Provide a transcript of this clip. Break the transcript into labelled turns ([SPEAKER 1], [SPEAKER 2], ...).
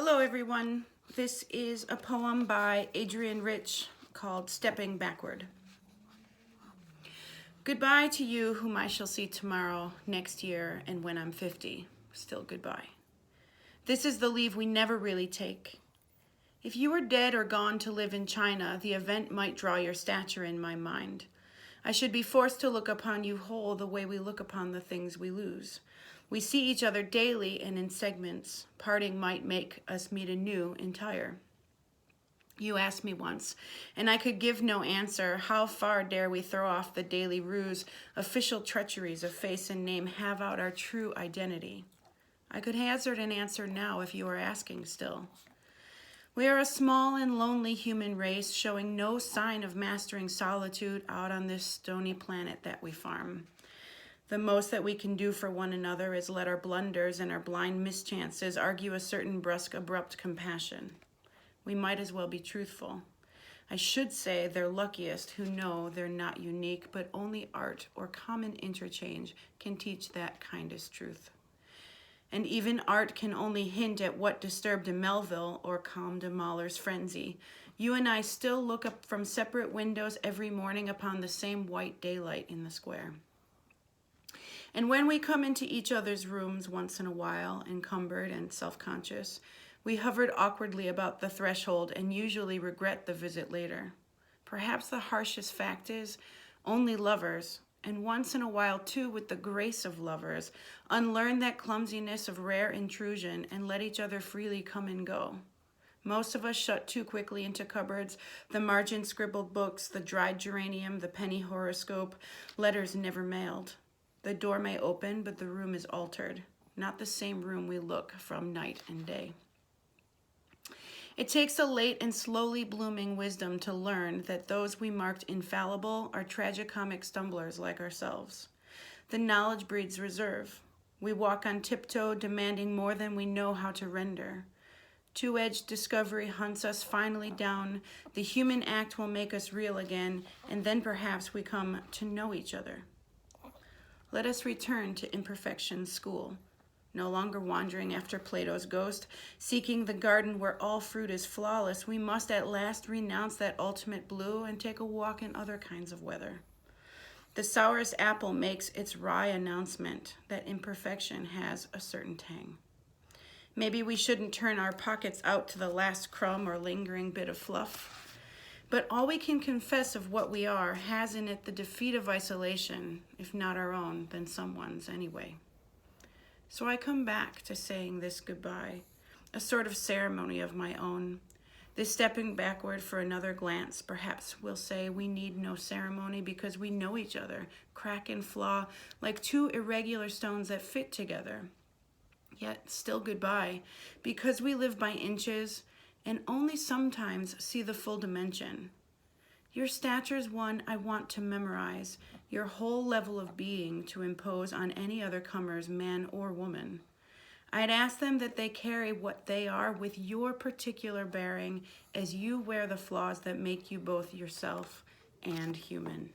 [SPEAKER 1] Hello everyone. This is a poem by Adrienne Rich called Stepping Backward. Goodbye to you whom I shall see tomorrow, next year, and when I'm 50. Still goodbye. This is the leave we never really take. If you were dead or gone to live in China, the event might draw your stature in my mind. I should be forced to look upon you whole the way we look upon the things we lose. We see each other daily and in segments. Parting might make us meet anew entire. You asked me once, and I could give no answer, how far dare we throw off the daily ruse, official treacheries of face and name, have out our true identity? I could hazard an answer now if you are asking still. We are a small and lonely human race, showing no sign of mastering solitude out on this stony planet that we farm. The most that we can do for one another is let our blunders and our blind mischances argue a certain brusque, abrupt compassion. We might as well be truthful. I should say they're luckiest who know they're not unique, but only art or common interchange can teach that kindest truth. And even art can only hint at what disturbed a Melville or calmed a Mahler's frenzy. You and I still look up from separate windows every morning upon the same white daylight in the square. And when we come into each other's rooms once in a while, encumbered and self-conscious, we hovered awkwardly about the threshold and usually regret the visit later. Perhaps the harshest fact is, only lovers, and once in a while too with the grace of lovers, unlearn that clumsiness of rare intrusion and let each other freely come and go. Most of us shut too quickly into cupboards, the margin-scribbled books, the dried geranium, the penny horoscope, letters never mailed. The door may open, but the room is altered, not the same room we look from night and day. It takes a late and slowly blooming wisdom to learn that those we marked infallible are tragicomic stumblers like ourselves. The knowledge breeds reserve. We walk on tiptoe, demanding more than we know how to render. Two-edged discovery hunts us finally down. The human act will make us real again, and then perhaps we come to know each other. Let us return to imperfection's school, no longer wandering after Plato's ghost, seeking the garden where all fruit is flawless. We must at last renounce that ultimate blue and take a walk in other kinds of weather. The sourest apple makes its wry announcement that imperfection has a certain tang. Maybe we shouldn't turn our pockets out to the last crumb or lingering bit of fluff. But all we can confess of what we are has in it the defeat of isolation, if not our own, then someone's anyway. So I come back to saying this goodbye, a sort of ceremony of my own. This stepping backward for another glance, perhaps we'll say we need no ceremony because we know each other, crack and flaw, like two irregular stones that fit together. Yet still goodbye, because we live by inches, and only sometimes see the full dimension. Your stature's one I want to memorize, your whole level of being to impose on any other comers, man or woman. I'd ask them that they carry what they are with your particular bearing as you wear the flaws that make you both yourself and human.